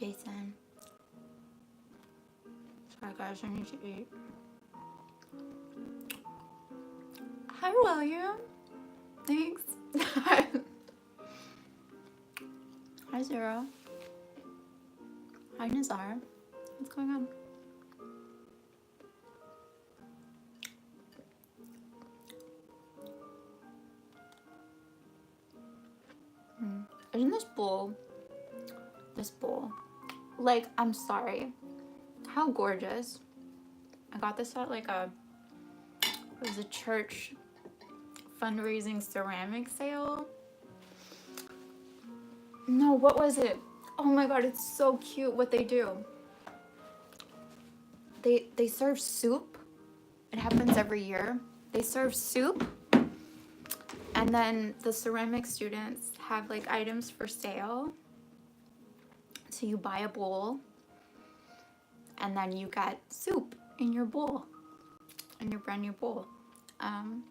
Jason. Sorry guys, I need to eat. Hi William. Thanks. Hi Zero. Hi Nazar. What's going on? Isn't this bowl, like, I'm sorry, how gorgeous. I got this at like it was a church fundraising ceramic sale. No, what was it? Oh my god, it's so cute what they do. They serve soup. It happens every year. They serve soup, and then the ceramic students have like items for sale. So you buy a bowl, and then you get soup in your bowl, in your brand new bowl. And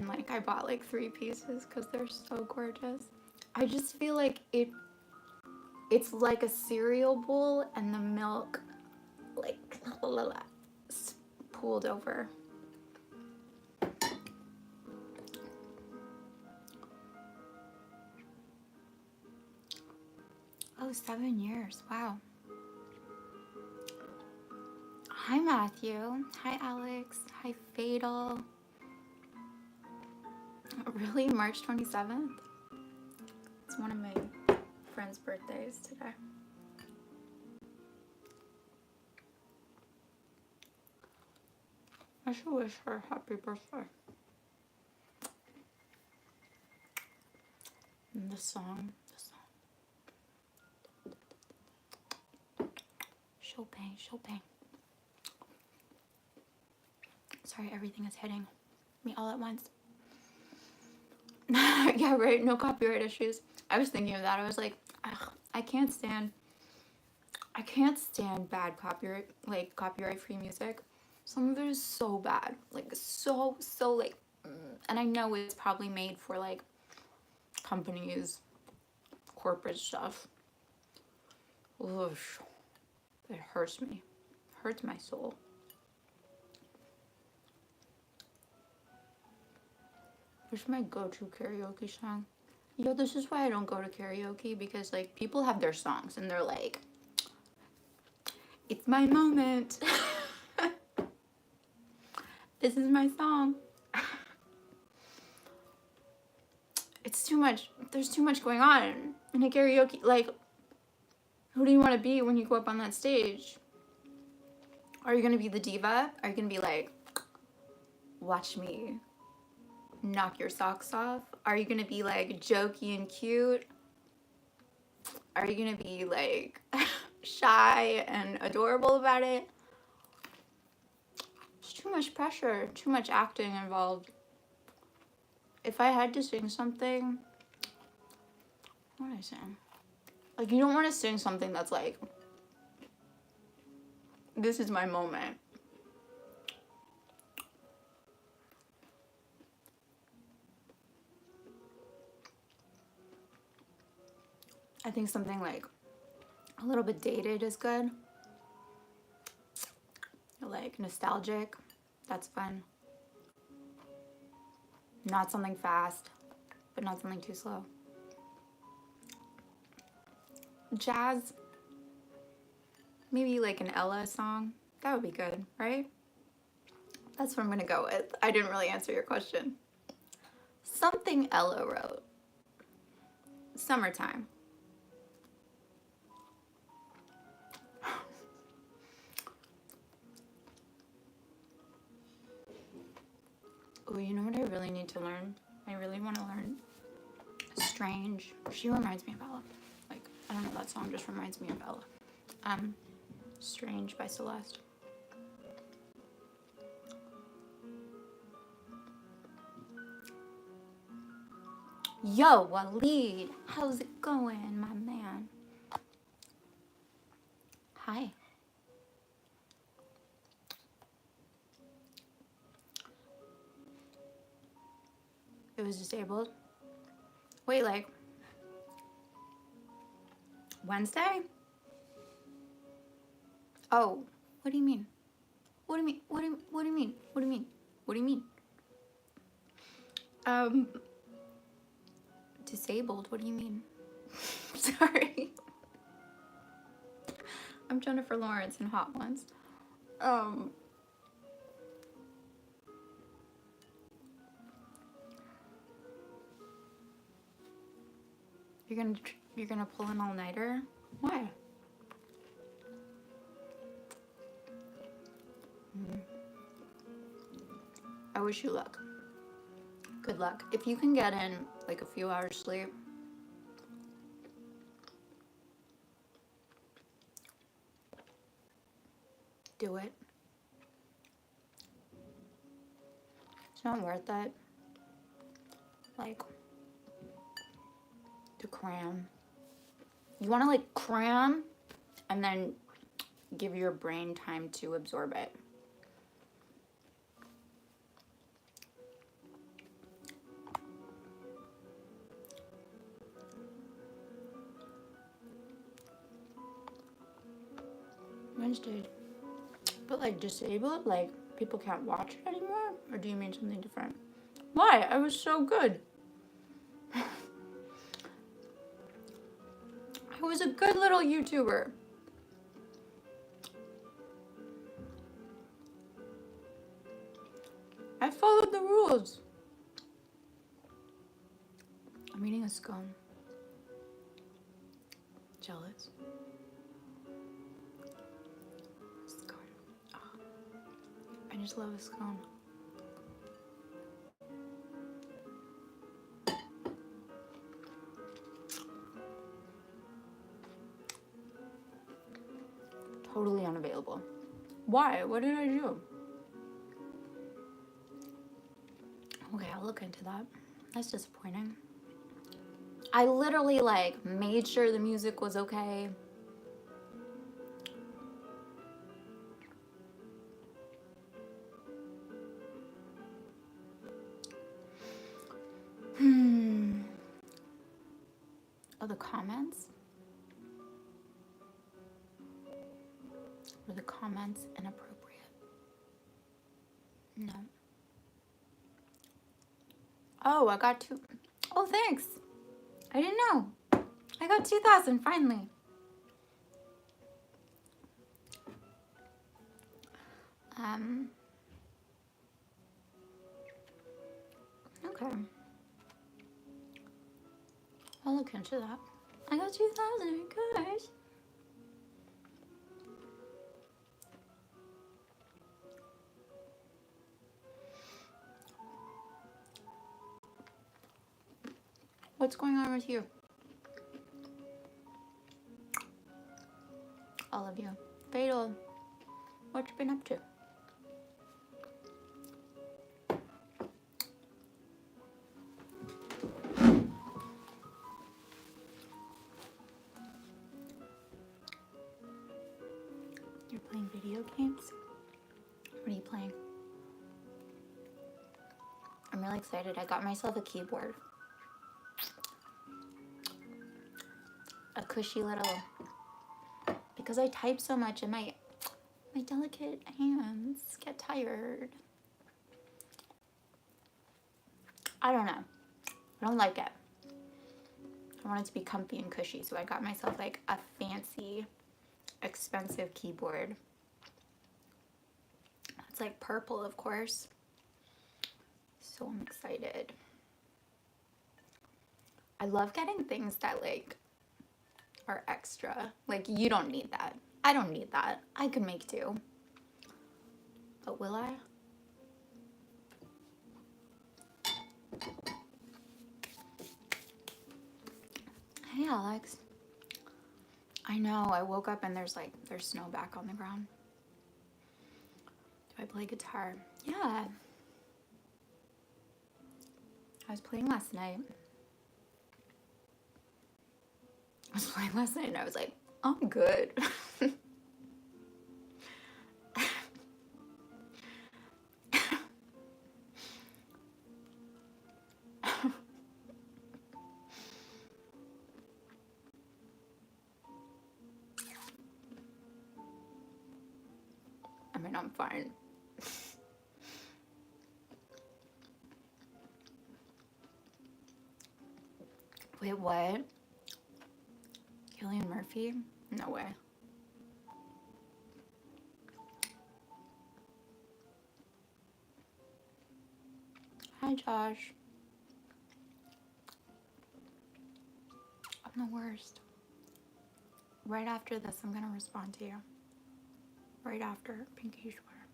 like I bought like 3 pieces because they're so gorgeous. I just feel like it's like a cereal bowl and the milk like pooled over. Oh, 7 years. Wow. Hi, Matthew. Hi, Alex. Hi, Fatal. Really? March 27th? It's one of my friend's birthdays today. I should wish her happy birthday. And the song. Chopin. Sorry, everything is hitting me all at once. Yeah, right, no copyright issues. I was thinking of that. I was like, ugh, I can't stand bad copyright-free music. Some of it is so bad, like so like, and I know it's probably made for like companies, corporate stuff. Ugh. It hurts me. Hurts my soul. What's my go-to karaoke song? Yo, this is why I don't go to karaoke, because like people have their songs and they're like, it's my moment. This is my song. It's too much. There's too much going on in a karaoke. Like, who do you want to be when you go up on that stage? Are you going to be the diva? Are you going to be like, watch me knock your socks off? Are you going to be like jokey and cute? Are you going to be like shy and adorable about it? It's too much pressure, too much acting involved. If I had to sing something, what would I sing? Like, you don't want to sing something that's like, this is my moment. I think something like a little bit dated is good. Like nostalgic, that's fun. Not something fast, but not something too slow. Jazz, maybe like an Ella song. That would be good, right? That's what I'm gonna go with. I didn't really answer your question. Something Ella wrote. Summertime. Oh, you know what I really need to learn? I really want to learn Strange. She reminds me of Ella. Like, I don't know, that song just reminds me of Ella. Strange by Celeste. Yo, Waleed, how's it going, my man? Hi. It was disabled. Wait, like, Wednesday? Oh, what do you mean? What do you mean? What do you mean? What do you mean? What do you mean? Disabled? What do you mean? Sorry. I'm Jennifer Lawrence in Hot Ones. You're gonna pull an all-nighter? Why? I wish you luck. Good luck. If you can get in like a few hours sleep, do it. It's not worth it. Like, to cram. You want to like cram and then give your brain time to absorb it. Wednesday. But like disabled, like people can't watch it anymore? Or do you mean something different? Why? I was so good. I was a good little YouTuber. I followed the rules. I'm eating a scone. Jealous. Scone. Oh. I just love a scone. Totally unavailable. Why? What did I do? Okay, I'll look into that. That's disappointing. I literally like made sure the music was okay. Oh, the comments? Were the comments inappropriate? No. Oh, I got two. Oh, thanks. I didn't know. I got 2,000 finally. Okay. I'll look into that. I got 2,000, guys. What's going on with you? All of you. Fatal, what you been up to? You're playing video games? What are you playing? I'm really excited. I got myself a keyboard. A cushy little, because I type so much and my delicate hands get tired. I don't know. I don't like it. I want it to be comfy and cushy, so I got myself like a fancy, expensive keyboard. It's like purple, of course. So I'm excited. I love getting things that like are extra. Like, you don't need that. I don't need that. I could make do. But will I? Hey, Alex. I know, I woke up and there's snow back on the ground. Do I play guitar? Yeah. I was playing last night. And I was like, I'm good. mean, I'm fine. Wait, what? Cillian Murphy? No way. Hi, Josh. I'm the worst. Right after this, I'm gonna respond to you. Right after Pinky Swear.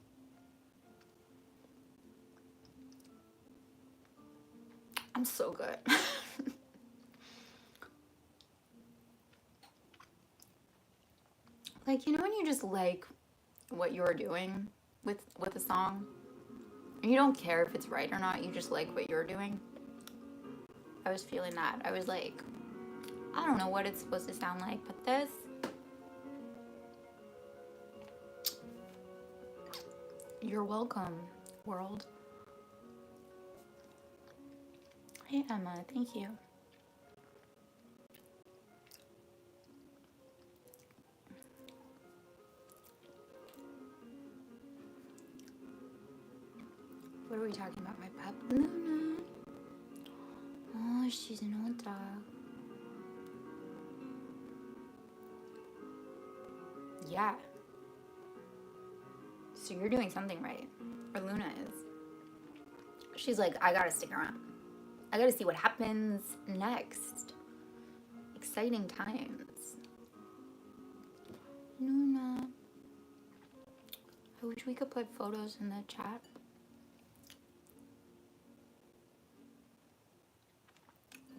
I'm so good. Like, you know when you just like what you're doing with a song? And you don't care if it's right or not, you just like what you're doing? I was feeling that. I was like, I don't know what it's supposed to sound like, but this... You're welcome, world. Hey, Emma, thank you. What are we talking about? My pup? Luna. Oh, she's an old dog. Yeah. So you're doing something right. Or Luna is. She's like, I gotta stick around. I gotta see what happens next. Exciting times. Luna. I wish we could put photos in the chat.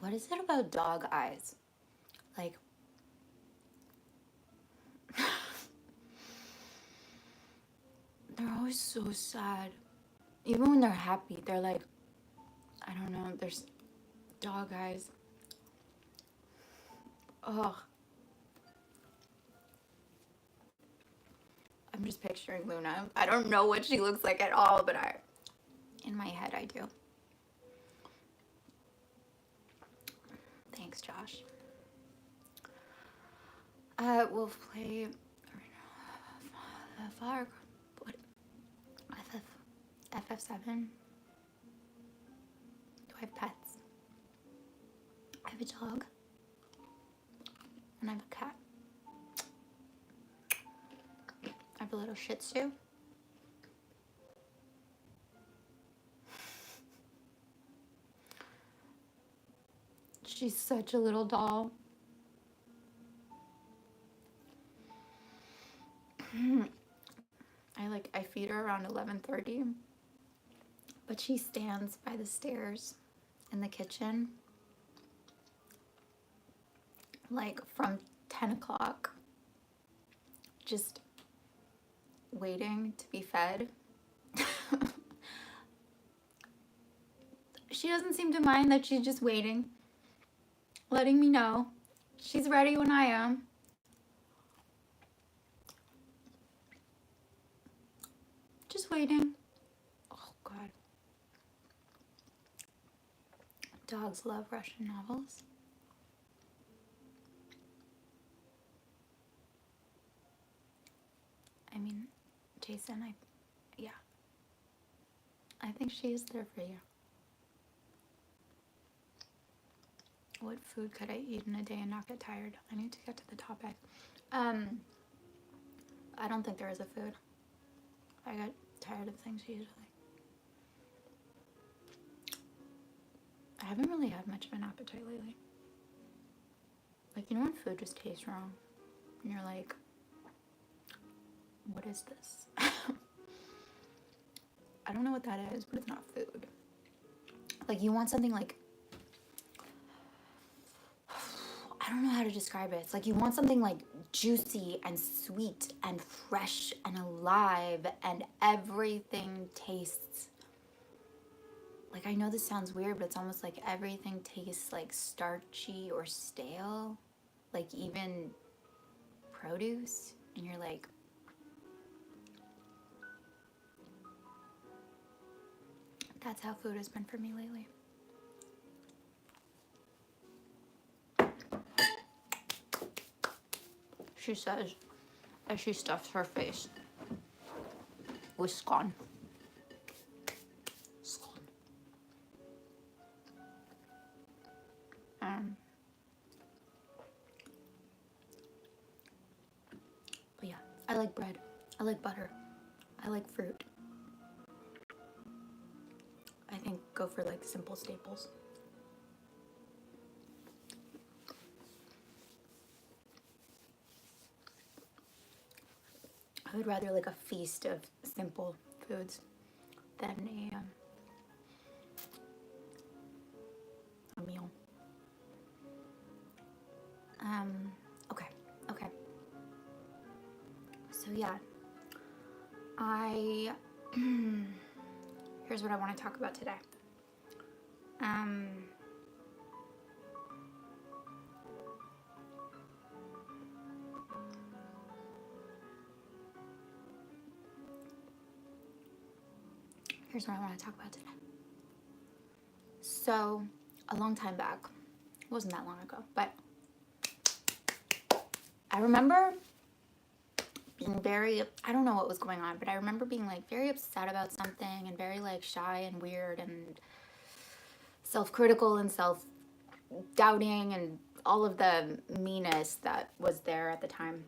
What is it about dog eyes? Like, they're always so sad. Even when they're happy, they're like, I don't know, there's dog eyes. Ugh. I'm just picturing Luna. I don't know what she looks like at all, but in my head, I do. Thanks, Josh. We'll play FF7. Do I have pets? I have a dog. And I have a cat. I have a little Shih Tzu. She's such a little doll. I feed her around 11:30, but she stands by the stairs in the kitchen like from 10 o'clock, just waiting to be fed. She doesn't seem to mind that she's just waiting, letting me know she's ready when I am. Just waiting. Oh, God. Dogs love Russian novels. I mean, Jason, yeah. I think she is there for you. What food could I eat in a day and not get tired? I need to get to the topic. I don't think there is a food. I get tired of things usually. I haven't really had much of an appetite lately. Like, you know when food just tastes wrong? And you're like, what is this? I don't know what that is, but it's not food. Like, you want something like, I don't know how to describe it. It's like you want something like juicy and sweet and fresh and alive and everything tastes. Like, I know this sounds weird, but it's almost like everything tastes like starchy or stale. Like even produce. And you're like, that's how food has been for me lately. She says as she stuffs her face. with scone. Scone. But yeah, I like bread. I like butter. I like fruit. I think go for like simple staples. I would rather like a feast of simple foods than a meal. Okay, okay. So yeah, here's what I want to talk about today. Here's what I want to talk about today. So, a long time back, it wasn't that long ago, but I remember being I don't know what was going on, but I remember being like very upset about something and very like shy and weird and self-critical and self-doubting and all of the meanness that was there at the time.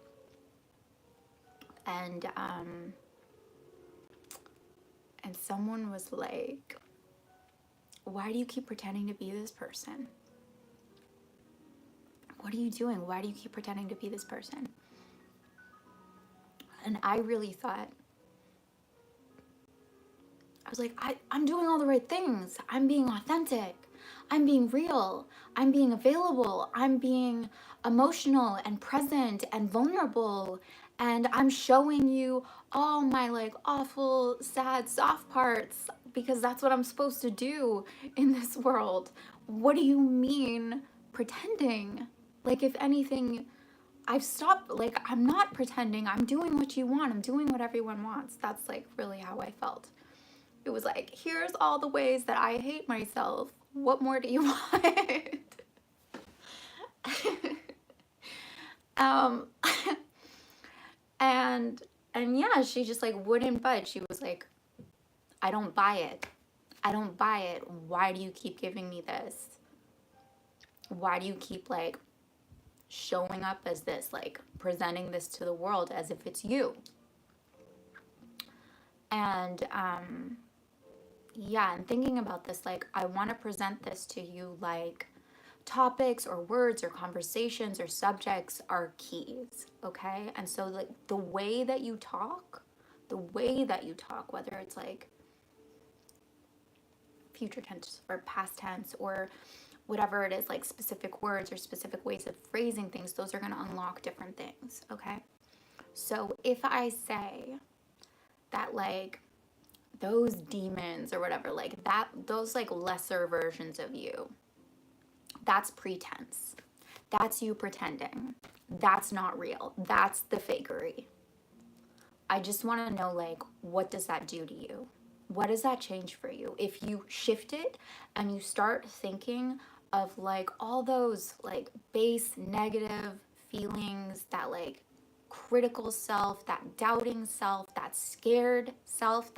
And someone was like, why do you keep pretending to be this person? What are you doing? Why do you keep pretending to be this person? And I really thought, I was like, I'm doing all the right things. I'm being authentic. I'm being real. I'm being available. I'm being emotional and present and vulnerable. And I'm showing you all my like awful, sad, soft parts because that's what I'm supposed to do in this world. What do you mean pretending? Like, if anything, I've stopped, like, I'm not pretending. I'm doing what you want. I'm doing what everyone wants. That's like really how I felt. It was like, here's all the ways that I hate myself. What more do you want? um, and yeah, she just like wouldn't budge. She was like, I don't buy it. I don't buy it. Why do you keep giving me this? Why do you keep like showing up as this, like presenting this to the world as if it's you? And yeah, and thinking about this, like, I want to present this to you like topics or words or conversations or subjects are keys, okay? And so like the way that you talk, whether it's like future tense or past tense or whatever it is, like specific words or specific ways of phrasing things, those are going to unlock different things, okay? So if I say that like those demons or whatever, like that, those like lesser versions of you, that's pretense. That's you pretending. That's not real. That's the fakery. I just want to know, like, what does that do to you? What does that change for you? If you shift it and you start thinking of like all those like base negative feelings, that like critical self, that doubting self, that scared self,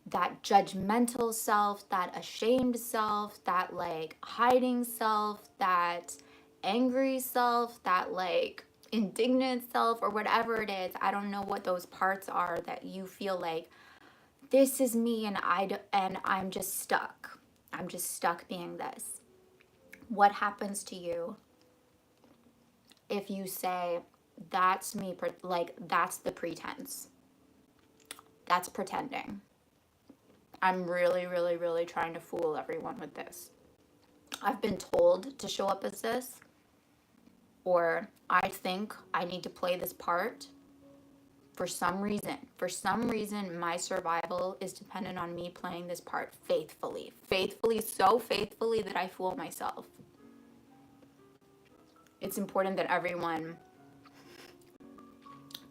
that judgmental self, that ashamed self, that like hiding self, that angry self, that like indignant self, or whatever it is. I don't know what those parts are that you feel like this is me and I'm just stuck. I'm just stuck being this. What happens to you if you say, that's me, like that's the pretense? That's pretending. I'm really, really, really trying to fool everyone with this. I've been told to show up as this, or I think I need to play this part for some reason. For some reason, my survival is dependent on me playing this part faithfully. So faithfully that I fool myself. It's important that everyone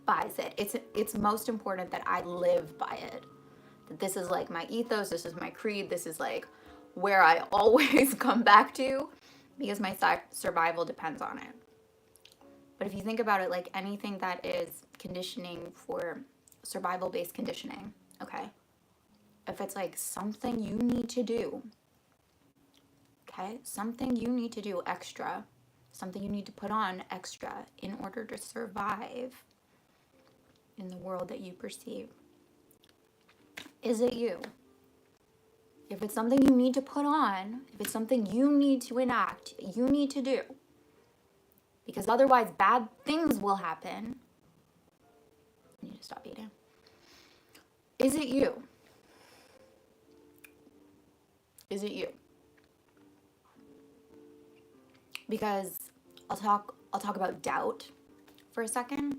buys it. It's most important that I live by it. That this is like my ethos, this is my creed, this is like where I always come back to because my survival depends on it. But if you think about it, like anything that is conditioning for survival-based conditioning, okay? If it's like something you need to do, okay? Something you need to do extra, something you need to put on extra in order to survive in the world that you perceive. Is it you? If it's something you need to put on, if it's something you need to enact, you need to do, because otherwise bad things will happen. I need to stop eating. Is it you? Is it you? Because I'll talk about doubt for a second.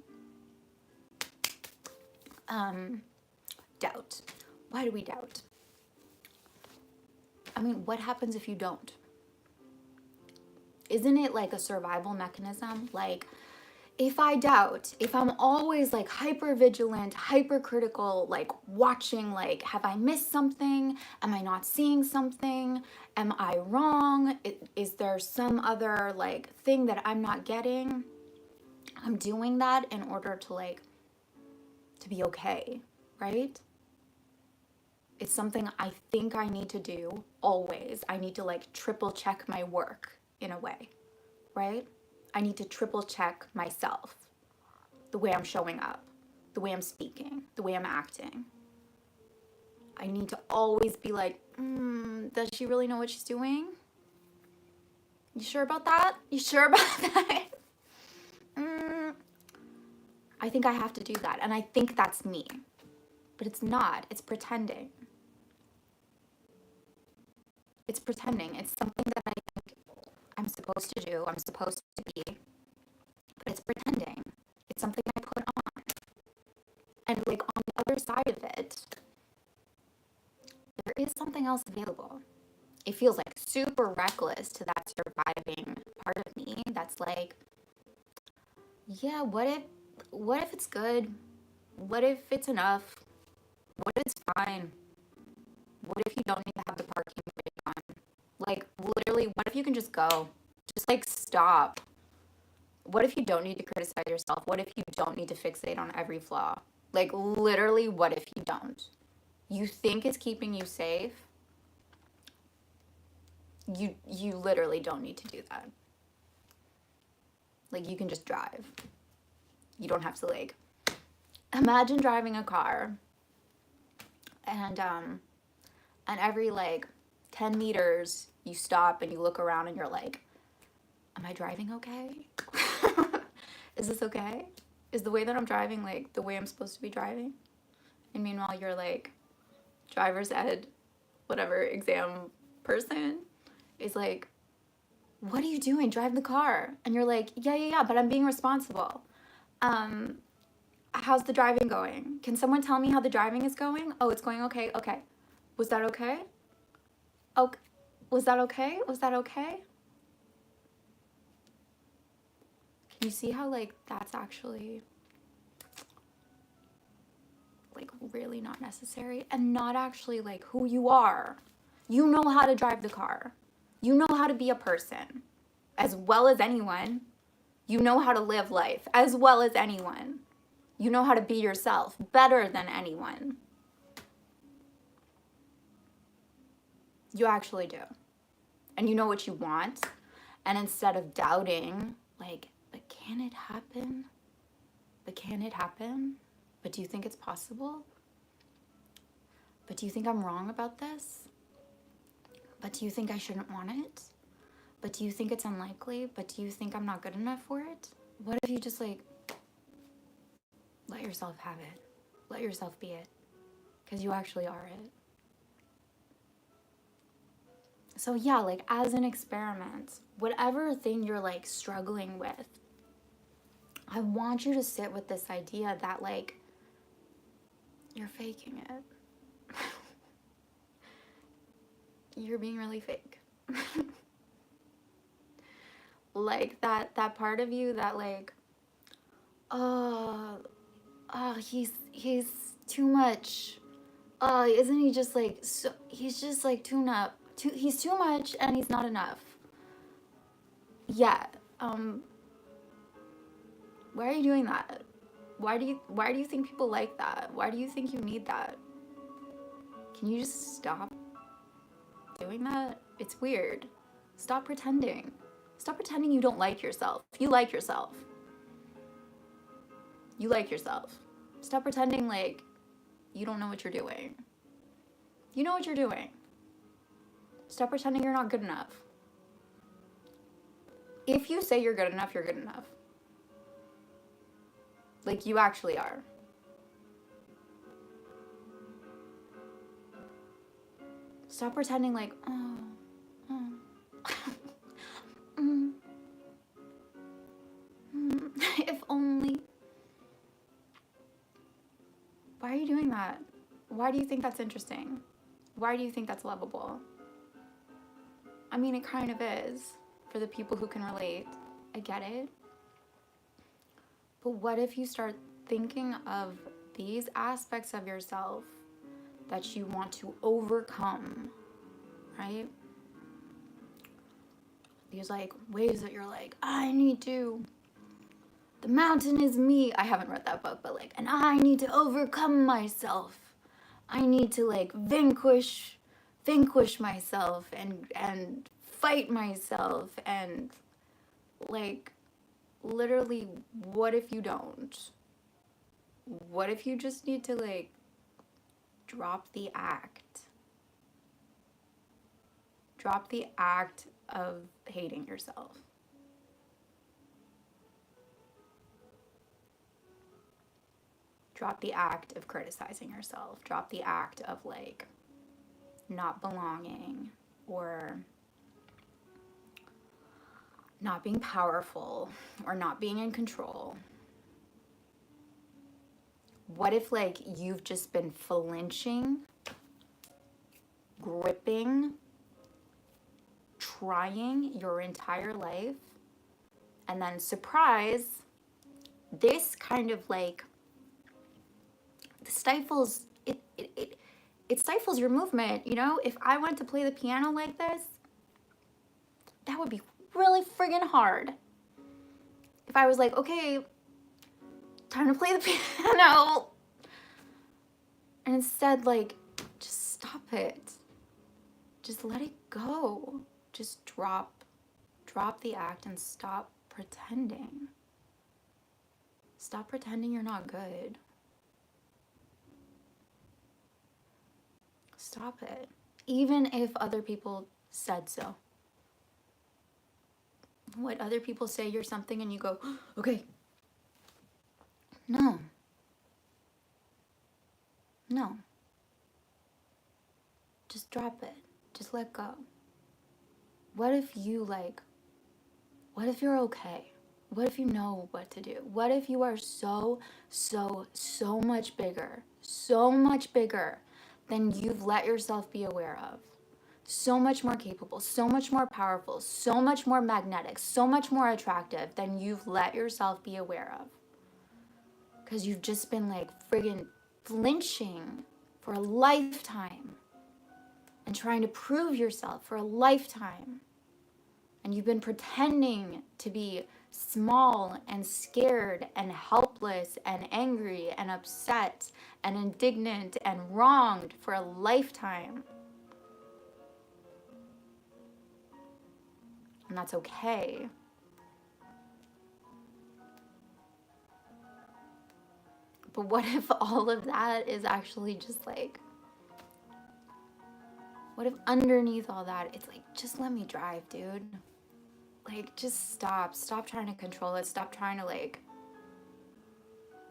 Doubt. Why do we doubt? I mean, what happens if you don't? Isn't it like a survival mechanism? Like, if I doubt, if I'm always like hyper vigilant, hypercritical, like watching, like, have I missed something? Am I not seeing something? Am I wrong? Is there some other like thing that I'm not getting? I'm doing that in order to like, to be okay, right? It's something I think I need to do always. I need to like triple check my work in a way, right? I need to triple check myself, the way I'm showing up, the way I'm speaking, the way I'm acting. I need to always be like, does she really know what she's doing? You sure about that? You sure about that? I think I have to do that. And I think that's me. But it's not. It's pretending. It's pretending. It's something that I think I'm supposed to do. I'm supposed to be. But it's pretending. It's something I put on. And like on the other side of it, there is something else available. It feels like super reckless to that surviving part of me that's like, yeah, what if it's good? What if it's enough? What if it's fine? What if you don't need to have the parking brake on? Like, literally, what if you can just go? Just like stop. What if you don't need to criticize yourself? What if you don't need to fixate on every flaw? Like, literally, what if you don't? You think it's keeping you safe? You literally don't need to do that. Like, you can just drive. You don't have to like, imagine driving a car and every like 10 meters you stop and you look around and you're like, am I driving okay? Is this okay? Is the way that I'm driving like the way I'm supposed to be driving? And meanwhile you're like driver's ed, whatever exam person is like, what are you doing? Drive the car. And you're like, yeah, but I'm being responsible. How's the driving going? Can someone tell me how the driving is going? Oh, it's going okay. Okay. Was that okay? Okay. Was that okay? Was that okay? Can you see how like that's actually like really not necessary and not actually like who you are? You know how to drive the car. You know how to be a person as well as anyone. You know how to live life as well as anyone. You know how to be yourself better than anyone. You actually do. And you know what you want. And instead of doubting, like, but can it happen? But can it happen? But do you think it's possible? But do you think I'm wrong about this? But do you think I shouldn't want it? But do you think it's unlikely? But do you think I'm not good enough for it? What if you just like, let yourself have it. Let yourself be it. Because you actually are it. So yeah, like as an experiment, whatever thing you're like struggling with, I want you to sit with this idea that like, you're faking it. You're being really fake. Like that part of you that like, he's too much. Isn't he just like, so, he's just like he's too much and he's not enough. Yeah, Why are you doing that? Why do you think people like that? Why do you think you need that? Can you just stop doing that? It's weird. Stop pretending. Stop pretending you don't like yourself. You like yourself. You like yourself. Stop pretending like you don't know what you're doing. You know what you're doing. Stop pretending you're not good enough. If you say you're good enough, you're good enough. Like, you actually are. Stop pretending like, if only. Why are you doing that? Why do you think that's interesting? Why do you think that's lovable? I mean, it kind of is for the people who can relate. I get it. But what if you start thinking of these aspects of yourself that you want to overcome, right? These like ways that you're like, I need to, the mountain is me. I haven't read that book, but like, and I need to overcome myself. I need to like vanquish myself and fight myself, and like, literally, what if you don't? What if you just need to like drop the act? Drop the act of hating yourself. Drop the act of criticizing yourself. Drop the act of like not belonging or not being powerful or not being in control. What if like you've just been flinching, gripping, trying your entire life, and then surprise, this kind of like stifles it stifles your movement, you know? If I went to play the piano like this, that would be really friggin' hard. If I was like, okay, time to play the piano, and instead like just stop it. Just let it go. Just drop the act and stop pretending. Stop pretending you're not good. Stop it. Even if other people said so. What other people say you're something and you go, okay. No. No. Just drop it. Just let go. What if you like, what if you're okay? What if you know what to do? What if you are so much bigger than you've let yourself be aware of? So much more capable, so much more powerful, so much more magnetic, so much more attractive than you've let yourself be aware of. Because you've just been like friggin' flinching for a lifetime and trying to prove yourself for a lifetime. And you've been pretending to be small and scared and helpless and angry and upset and indignant and wronged for a lifetime. And that's okay. But what if all of that is actually just like, what if underneath all that, it's like, just let me drive, dude. Like, just stop trying to control it. Stop trying to like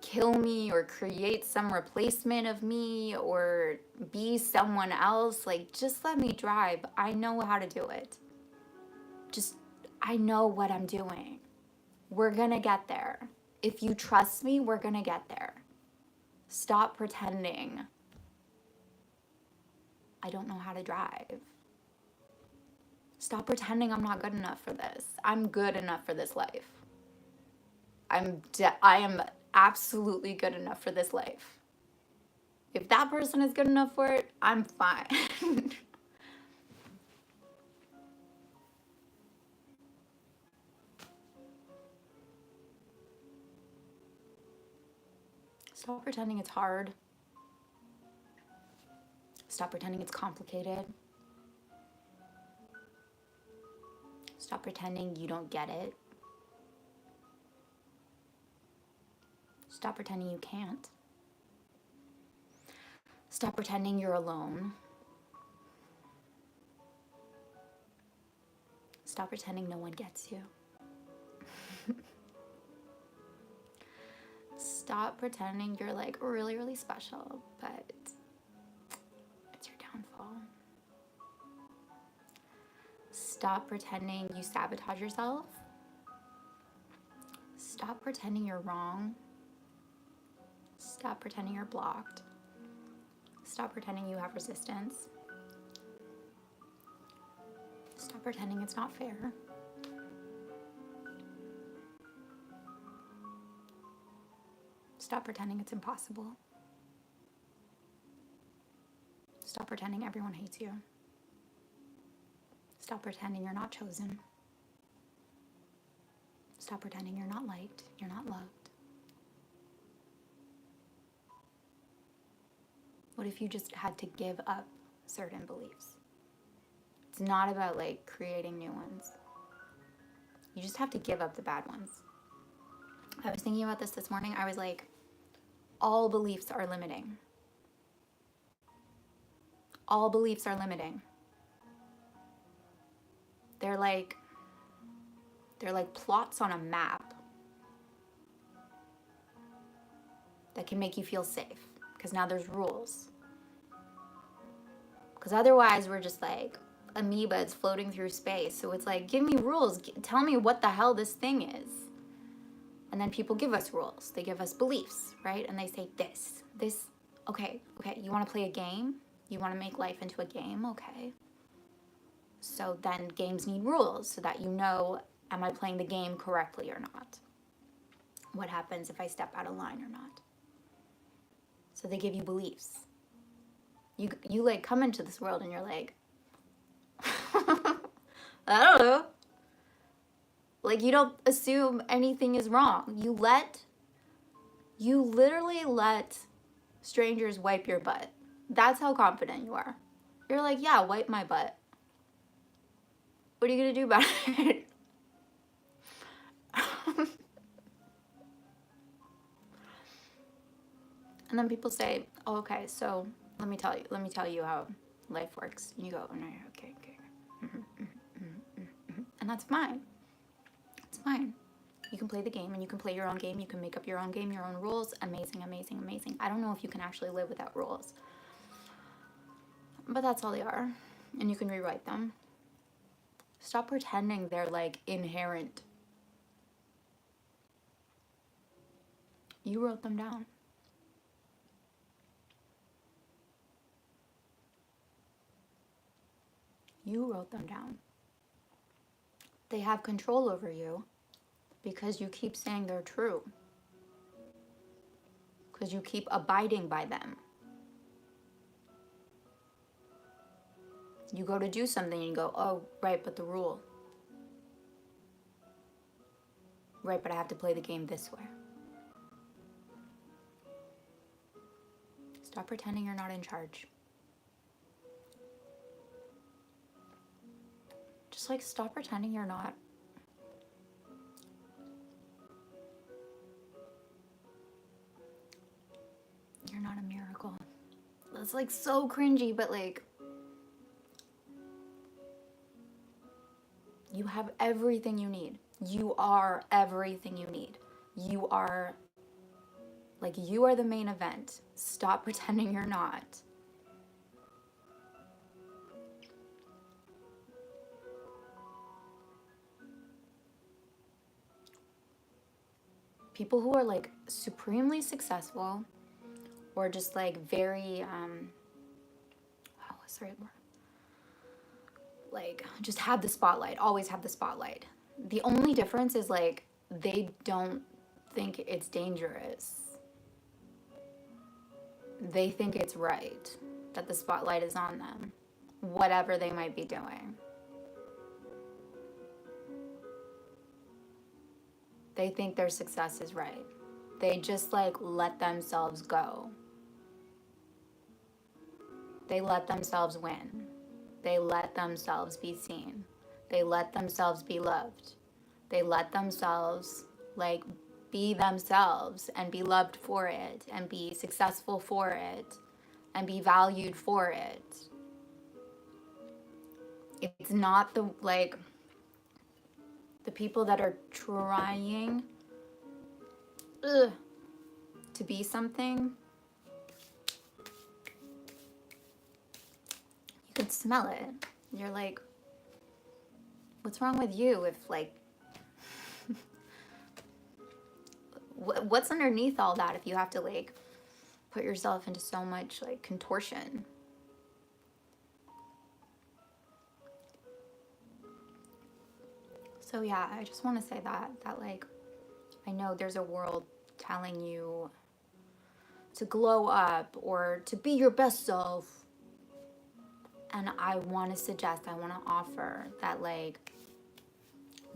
kill me or create some replacement of me or be someone else. Like, just let me drive. I know how to do it. I know what I'm doing. We're gonna get there. If you trust me, we're gonna get there. Stop pretending I don't know how to drive. Stop pretending I'm not good enough for this. I'm good enough for this life. I am absolutely good enough for this life. If that person is good enough for it, I'm fine. Stop pretending it's hard. Stop pretending it's complicated. Stop pretending you don't get it. Stop pretending you can't. Stop pretending you're alone. Stop pretending no one gets you. Stop pretending you're like really, really special, but it's your downfall. Stop pretending you sabotage yourself. Stop pretending you're wrong. Stop pretending you're blocked. Stop pretending you have resistance. Stop pretending it's not fair. Stop pretending it's impossible. Stop pretending everyone hates you. Stop pretending you're not chosen. Stop pretending you're not liked, you're not loved. What if you just had to give up certain beliefs? It's not about like creating new ones. You just have to give up the bad ones. I was thinking about this morning. I was like, all beliefs are limiting. All beliefs are limiting. They're like plots on a map that can make you feel safe, because now there's rules. Because otherwise we're just like amoebas floating through space. So it's like, give me rules. Tell me what the hell this thing is. And then people give us rules. They give us beliefs, right? And they say this, okay, you want to play a game? You want to make life into a game? Okay. So then games need rules so that you know, am I playing the game correctly or not? What happens if I step out of line or not? So they give you beliefs. You like come into this world and you're like, I don't know. Like, you don't assume anything is wrong. You literally let strangers wipe your butt. That's how confident you are. You're like, yeah, wipe my butt. What are you gonna do about it? And then people say, oh, okay, so let me tell you how life works. And you go, oh, no, okay. And that's fine. It's fine. You can play the game and you can play your own game. You can make up your own game, your own rules. Amazing, amazing, amazing. I don't know if you can actually live without rules. But that's all they are. And you can rewrite them. Stop pretending they're like inherent. You wrote them down. You wrote them down. They have control over you because you keep saying they're true. Because you keep abiding by them. You go to do something and you go, oh, right, but the rule. Right, but I have to play the game this way. Stop pretending you're not in charge. Just like stop pretending you're not. You're not a miracle. That's like so cringy, but like you have everything you need. You are everything you need. You are the main event. Stop pretending you're not. People who are like supremely successful or just like very, what's the right word? Like just have the spotlight, always have the spotlight. The only difference is like they don't think it's dangerous. They think it's right that the spotlight is on them, whatever they might be doing. They think their success is right. They just like let themselves go. They let themselves win. They let themselves be seen. They let themselves be loved. They let themselves like be themselves and be loved for it and be successful for it and be valued for it. It's not the like the people that are trying to be something. You can smell it. You're like, what's wrong with you if like what's underneath all that if you have to like put yourself into so much like contortion? So yeah, I just want to say that like I know there's a world telling you to glow up or to be your best self. And I want to suggest, I want to offer that like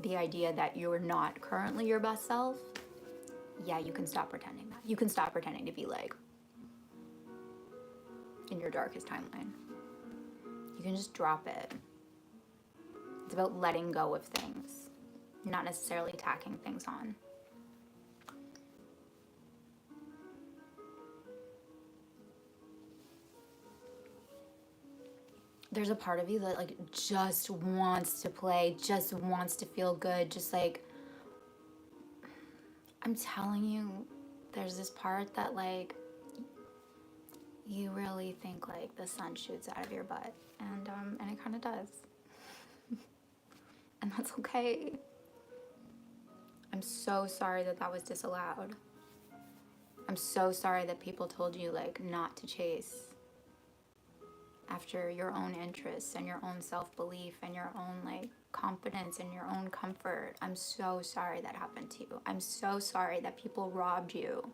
the idea that you're not currently your best self, yeah, you can stop pretending that. You can stop pretending to be like in your darkest timeline. You can just drop it. It's about letting go of things, not necessarily tacking things on. There's a part of you that like just wants to play, just wants to feel good, just like, I'm telling you, there's this part that like you really think like the sun shoots out of your butt, and it kind of does. And that's okay. I'm so sorry that that was disallowed. I'm so sorry that people told you like not to chase after your own interests and your own self-belief and your own like confidence and your own comfort. I'm so sorry that happened to you. I'm so sorry that people robbed you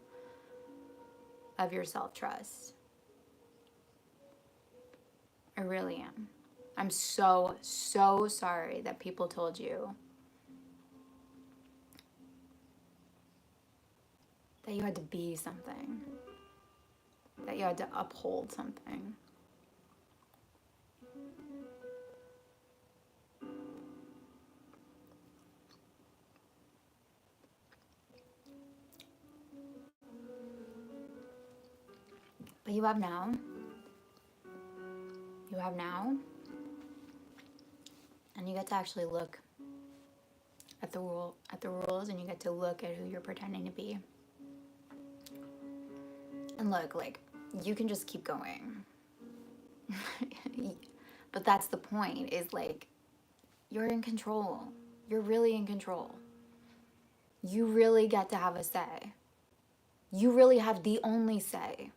of your self-trust. I really am. I'm so sorry that people told you that you had to be something, that you had to uphold something. But you have now. You have now. And you get to actually look at the rules, and you get to look at who you're pretending to be. And look, like, you can just keep going. But that's the point, is like, you're in control. You're really in control. You really get to have a say. You really have the only say.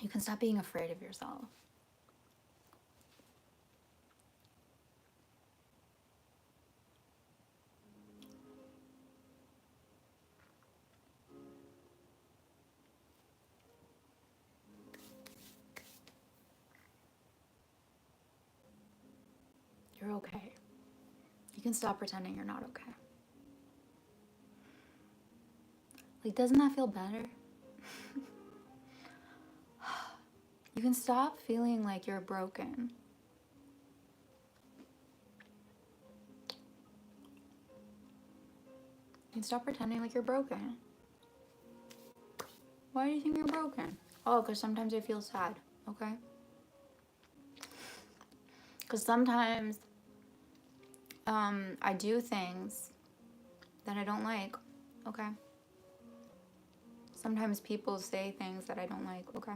You can stop being afraid of yourself. You're okay. You can stop pretending you're not okay. Like, doesn't that feel better? You can stop feeling like you're broken. You can stop pretending like you're broken. Why do you think you're broken? Oh, because sometimes I feel sad, okay? Because sometimes I do things that I don't like, okay? Sometimes people say things that I don't like, okay?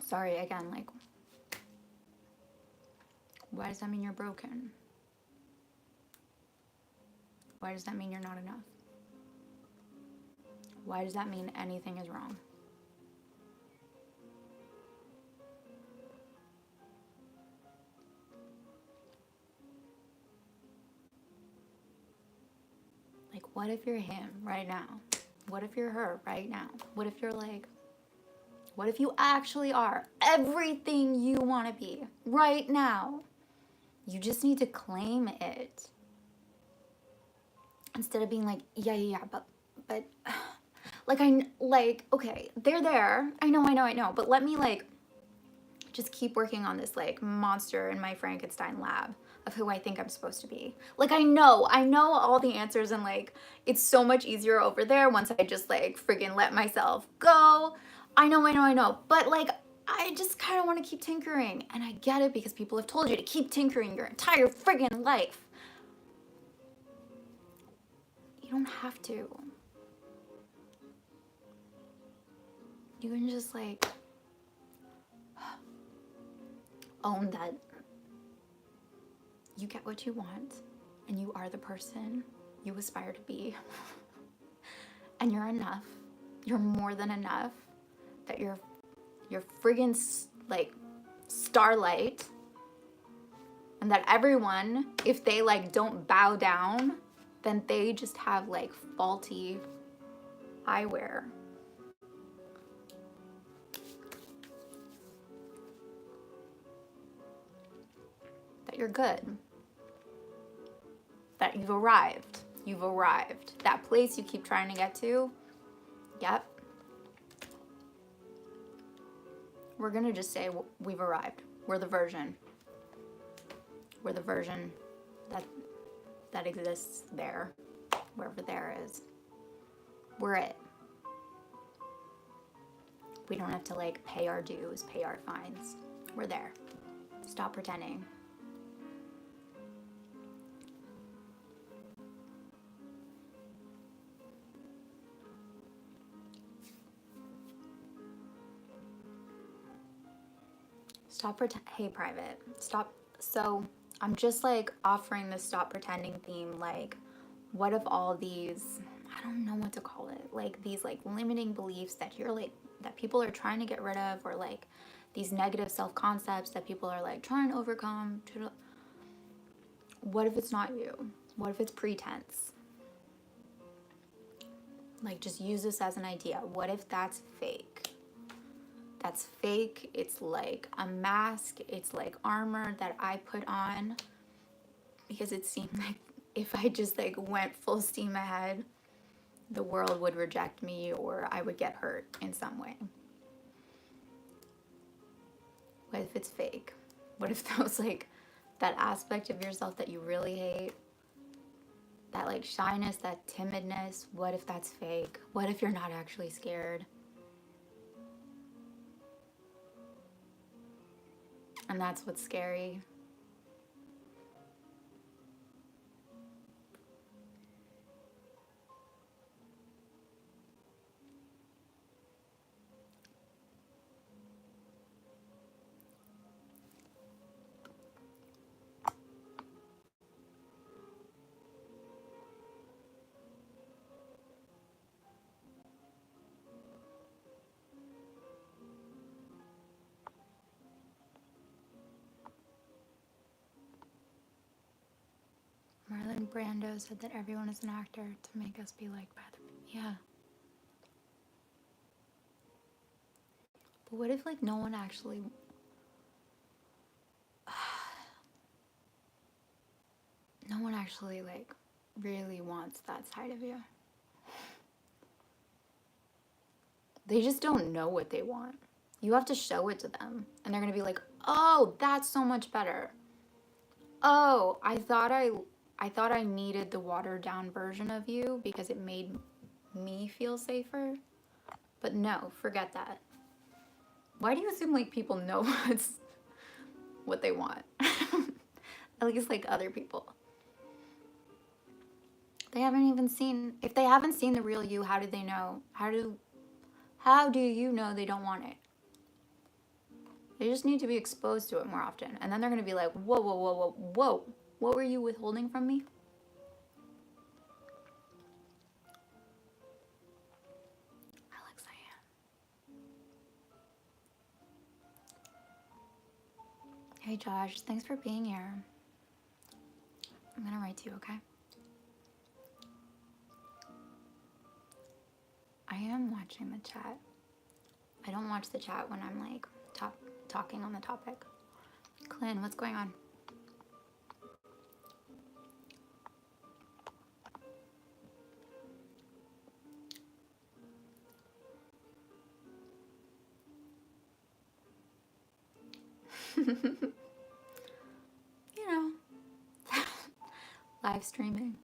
Sorry, again, like, why does that mean you're broken? Why does that mean you're not enough? Why does that mean anything is wrong? Like, what if you're him right now? What if you're her right now? What if you're like What if you actually are everything you want to be right now? You just need to claim it. Instead of being like, yeah, but okay, they're there. I know, but let me like just keep working on this like monster in my Frankenstein lab of who I think I'm supposed to be. Like I know all the answers, and like it's so much easier over there once I just like friggin' let myself go. I know. But like I just kind of want to keep tinkering, and I get it because people have told you to keep tinkering your entire friggin' life. You don't have to. You can just like own that you get what you want and you are the person you aspire to be. And you're enough. You're more than enough. That you're friggin' like starlight. And that everyone, if they like don't bow down, then they just have like faulty eyewear. That you're good. That you've arrived. You've arrived. That place you keep trying to get to, yep. We're gonna just say we've arrived. We're the version. We're the version that exists there, wherever there is. We're it. We don't have to like pay our dues, pay our fines. We're there. Stop pretending. Stop pretend. Hey, private. Stop. So I'm just like offering the stop pretending theme. Like, what if all these, I don't know what to call it, like these like limiting beliefs that you're like, that people are trying to get rid of, or like these negative self-concepts that people are like trying to overcome. What if it's not you? What if it's pretense? Like, just use this as an idea. What if that's fake? That's fake. It's like a mask. It's like armor that I put on because it seemed like if I just like went full steam ahead, the world would reject me or I would get hurt in some way. What if it's fake? What if those like that aspect of yourself that you really hate, that like shyness, that timidness, what if that's fake? What if you're not actually scared? And that's what's scary. Marlon Brando said that everyone is an actor to make us be liked by other people. Yeah. But what if like no one actually like really wants that side of you? They just don't know what they want. You have to show it to them and they're going to be like, "Oh, that's so much better. Oh, I thought I needed the watered down version of you because it made me feel safer." But no, forget that. Why do you assume like people know what they want? At least like other people. They haven't even seen, if they haven't seen the real you, how do they know? How do you know they don't want it? They just need to be exposed to it more often. And then they're going to be like, whoa. What were you withholding from me? Alex, I am. Hey, Josh, thanks for being here. I'm going to write to you, okay? I am watching the chat. I don't watch the chat when I'm like talking on the topic. Clint, what's going on? You know, live streaming.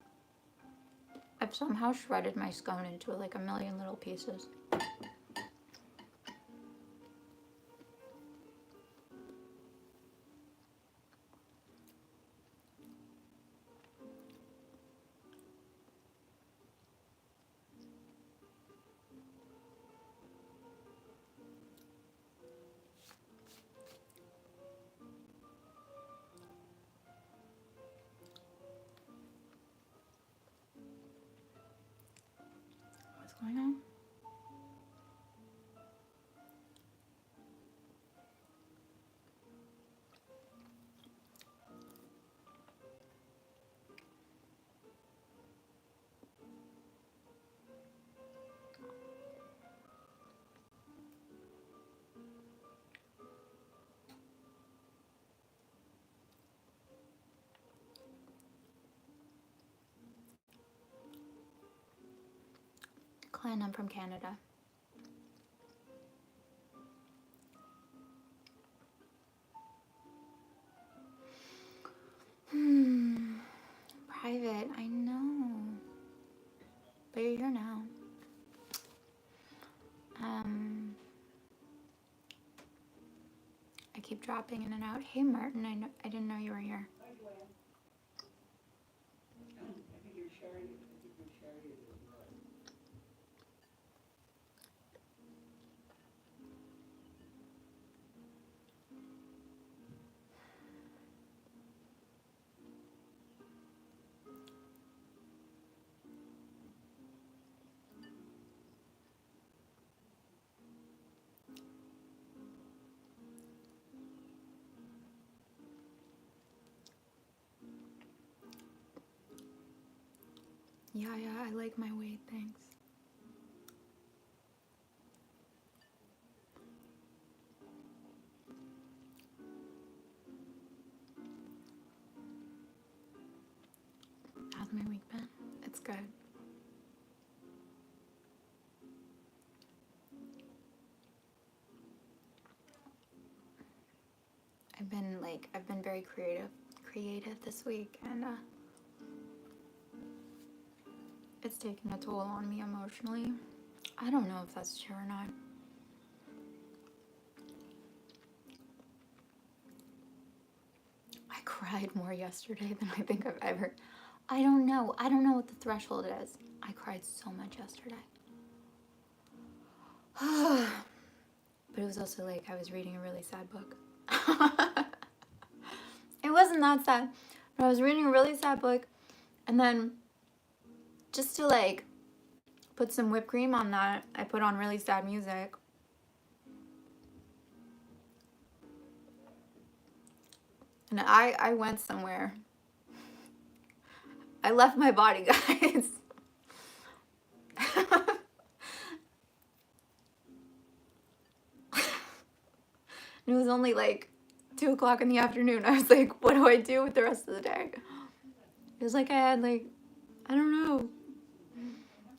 I've somehow shredded my scone into like a million little pieces. What's going on? Clint, I'm from Canada. Private, I know. But you're here now. I keep dropping in and out. Hey Martin, I didn't know you were here. Yeah, I like my weight, thanks. How's my week been? It's good. I've been very creative this week, and it's taken a toll on me emotionally. I don't know if that's true or not. I cried more yesterday than I think I've ever. I don't know what the threshold is. I cried so much yesterday. But it was also like I was reading a really sad book. It wasn't that sad, but I was reading a really sad book, and then just to like put some whipped cream on that, I put on really sad music. And I went somewhere. I left my body, guys. It was only like 2 o'clock in the afternoon. I was like, what do I do with the rest of the day? It was like I had like, I don't know,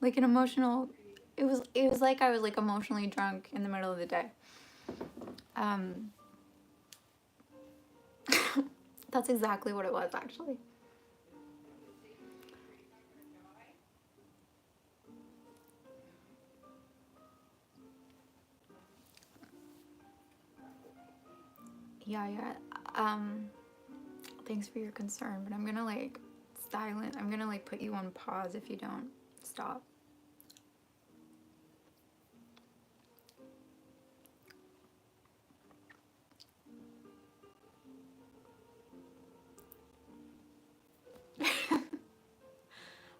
like an emotional, it was like I was like emotionally drunk in the middle of the day. That's exactly what it was, actually. Yeah. Thanks for your concern, but I'm gonna like I'm gonna like put you on pause if you don't stop.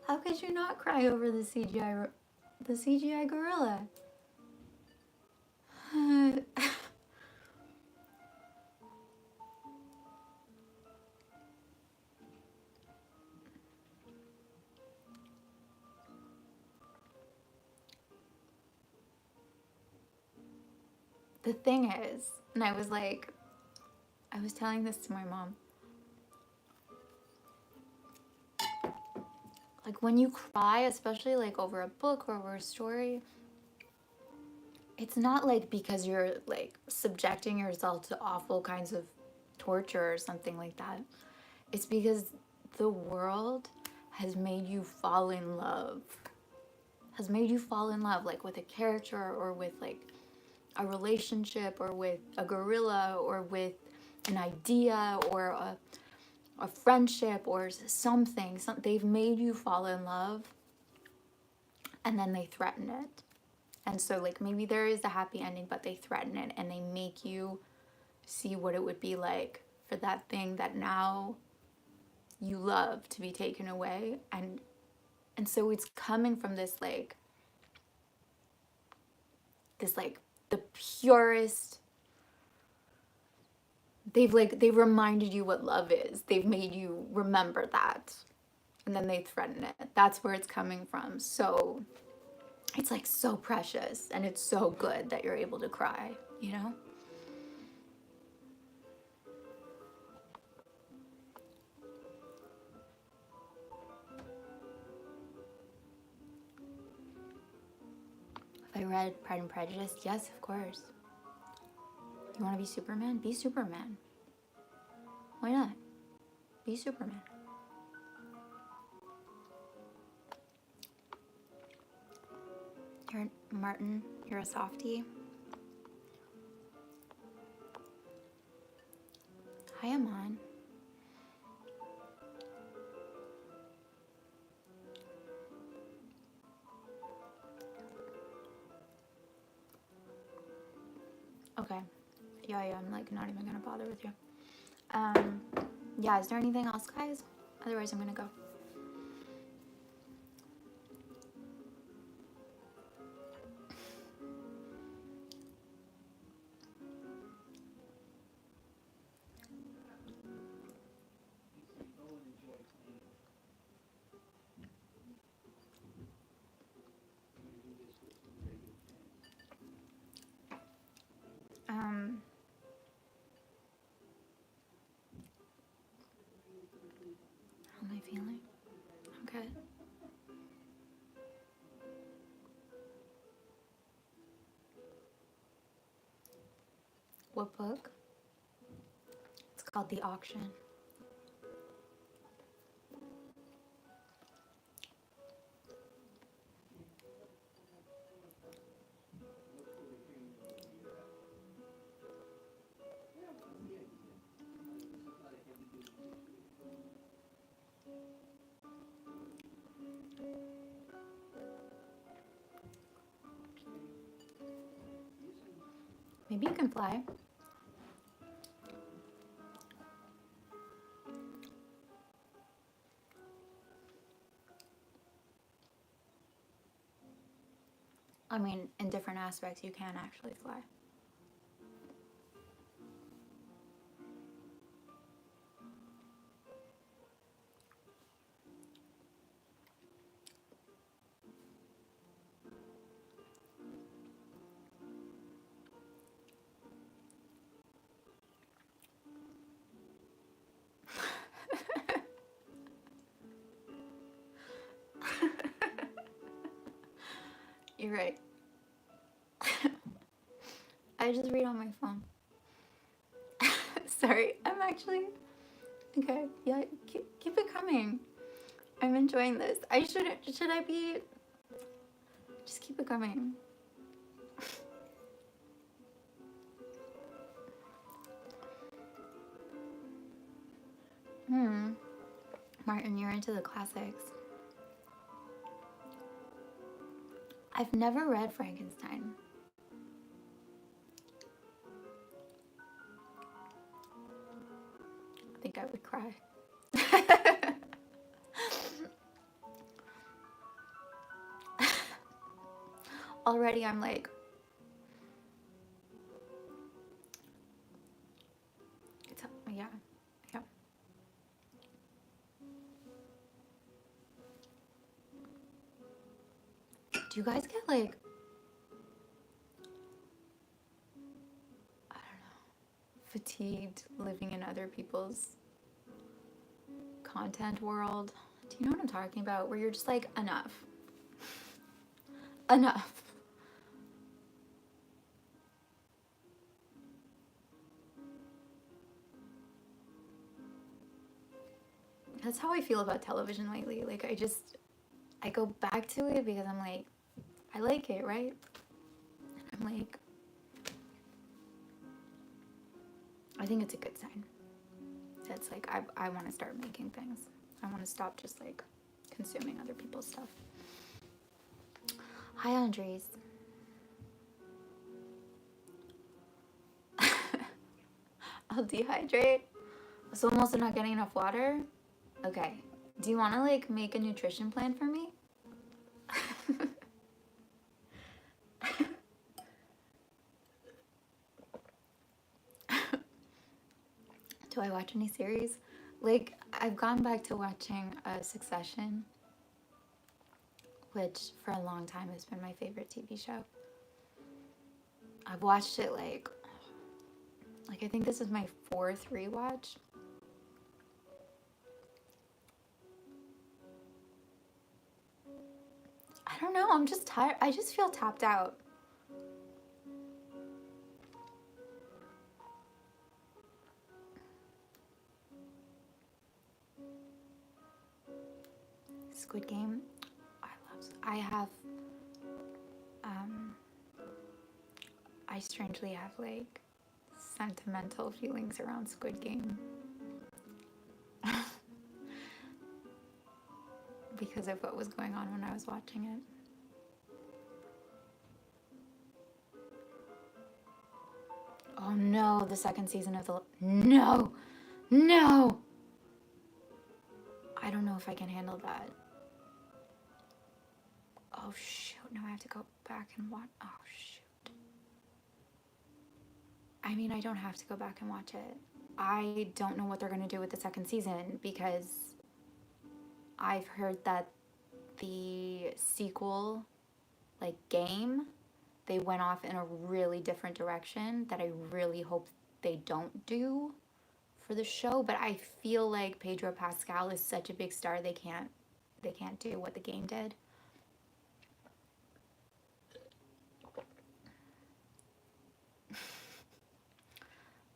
How could you not cry over the CGI gorilla? the thing is, and I was like, I was telling this to my mom. Like when you cry, especially like over a book or over a story, it's not like because you're like subjecting yourself to awful kinds of torture or something like that. It's because the world has made you fall in love. Has made you fall in love like with a character or with like a relationship or with a gorilla or with an idea or a friendship or something. They've made you fall in love and then they threaten it. And so like maybe there is a happy ending, but they threaten it and they make you see what it would be like for that thing that now you love to be taken away. And so it's coming from this like the purest. They've reminded you what love is. They've made you remember that. And then they threaten it. That's where it's coming from. So it's like so precious and it's so good that you're able to cry, you know? If I read Pride and Prejudice, yes, of course. You want to be Superman? Be Superman. Why not? Be Superman. You're Martin, you're a softie. Hi, Amon. Okay. Yeah, I'm like not even gonna bother with you. Yeah, is there anything else, guys? Otherwise, I'm gonna go. How am I feeling? Okay. What book? It's called The Auction. Maybe you can fly. I mean, in different aspects, you can actually fly. You're right. I just read on my phone. Sorry, I'm actually okay. Yeah, keep it coming. I'm enjoying this. Should I be? Just keep it coming. Martin, you're into the classics. I've never read Frankenstein. I think I would cry. Already I'm like, yeah. Do you guys get like fatigued living in other people's content world. Do you know what I'm talking about? Where you're just like, enough. Enough. That's how I feel about television lately. Like, I go back to it because I'm like, I like it, right? And I'm like, I think it's a good sign. That's like, I want to start making things. I want to stop just like consuming other people's stuff. Hi, Andres. I'll dehydrate. So I'm also not getting enough water? Okay. Do you want to like make a nutrition plan for me? Do I watch any series? Like, I've gone back to watching Succession, which for a long time has been my favorite TV show. I've watched it like I think this is my 4th rewatch. I don't know, I'm just tired. I just feel tapped out. Squid Game, I have, I strangely have like sentimental feelings around Squid Game. Because of what was going on when I was watching it. Oh no, the 2nd season of No! No! I don't know if I can handle that. Oh shoot, now I have to go back and watch. Oh shoot. I mean, I don't have to go back and watch it. I don't know what they're going to do with the 2nd season because I've heard that the sequel, like game, they went off in a really different direction that I really hope they don't do for the show. But I feel like Pedro Pascal is such a big star, they can't do what the game did.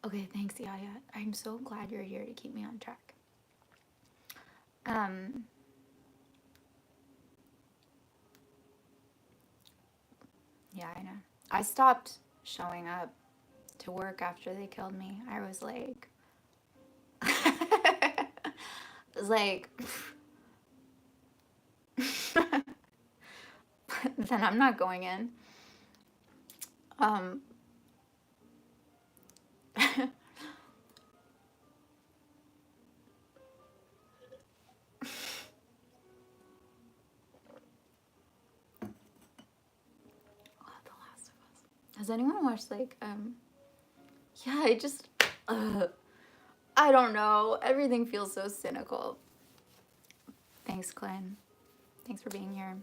Okay, thanks, Yaya. I'm so glad you're here to keep me on track. Yeah, I know. I stopped showing up to work after they killed me. I was like, then I'm not going in. The Last of Us. Has anyone watched yeah, I don't know. Everything feels so cynical. Thanks, Glenn. Thanks for being here.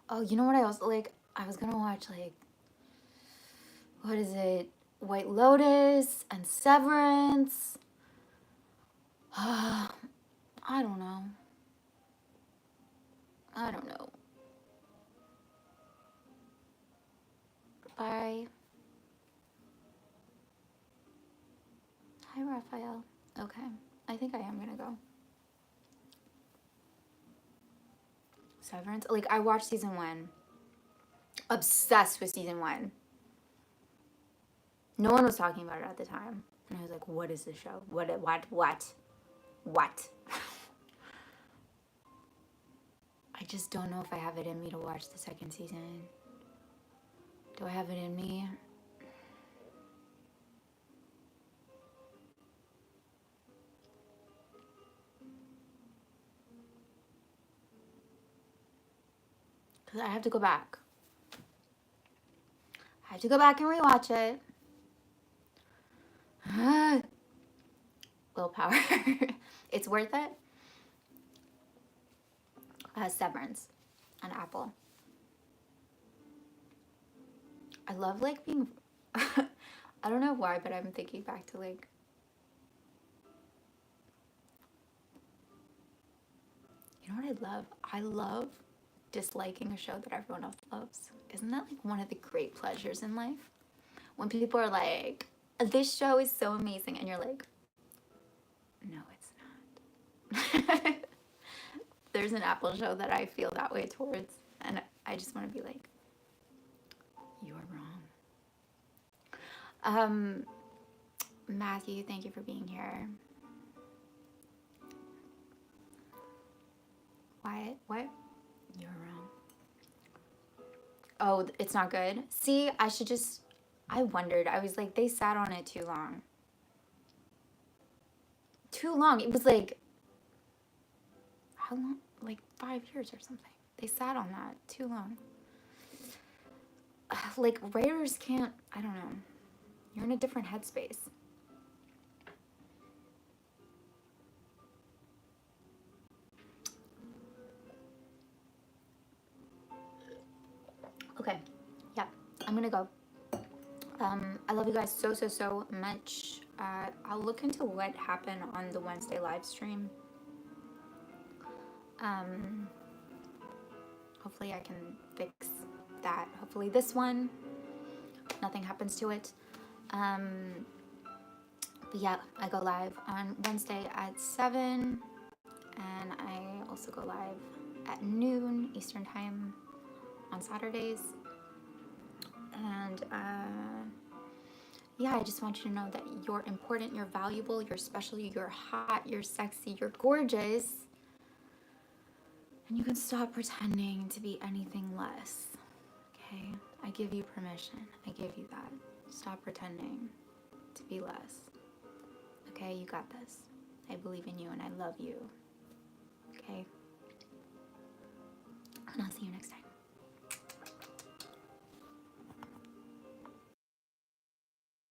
Oh, you know what I also like? I was gonna watch what is it? White Lotus and Severance. I don't know. Bye. Hi, Raphael. Okay, I think I am gonna go. Severance? Like, I watched season 1. Obsessed with season 1. No one was talking about it at the time. And I was like, what is this show? What? I just don't know if I have it in me to watch the 2nd season. Do I have it in me? Because I have to go back. I have to go back and rewatch it. Willpower. It's worth it. Severance on Apple. I love like being I don't know why, but I'm thinking back to like, you know what I love? I love disliking a show that everyone else loves. Isn't that like one of the great pleasures in life? When people are like, this show is so amazing, and you're like, no, it's not. There's an Apple show that I feel that way towards, and I just want to be like, you're wrong. Matthew, thank you for being here. Wyatt, what? You're wrong. Oh, it's not good? See, I wondered. I was like, they sat on it too long. Too long. It was like, how long? Like 5 years or something. They sat on that too long. Like, writers can't, I don't know. You're in a different headspace. Okay, yeah, I'm gonna go. I love you guys so, so, so much. I'll look into what happened on the Wednesday live stream. Hopefully I can fix that. Hopefully this one, nothing happens to it. But yeah, I go live on Wednesday at 7, and I also go live at noon Eastern time on Saturdays. And yeah, I just want you to know that you're important, you're valuable, you're special, you're hot, you're sexy, you're gorgeous. And you can stop pretending to be anything less. Okay? I give you permission. I give you that. Stop pretending to be less. Okay? You got this. I believe in you and I love you. Okay? And I'll see you next time.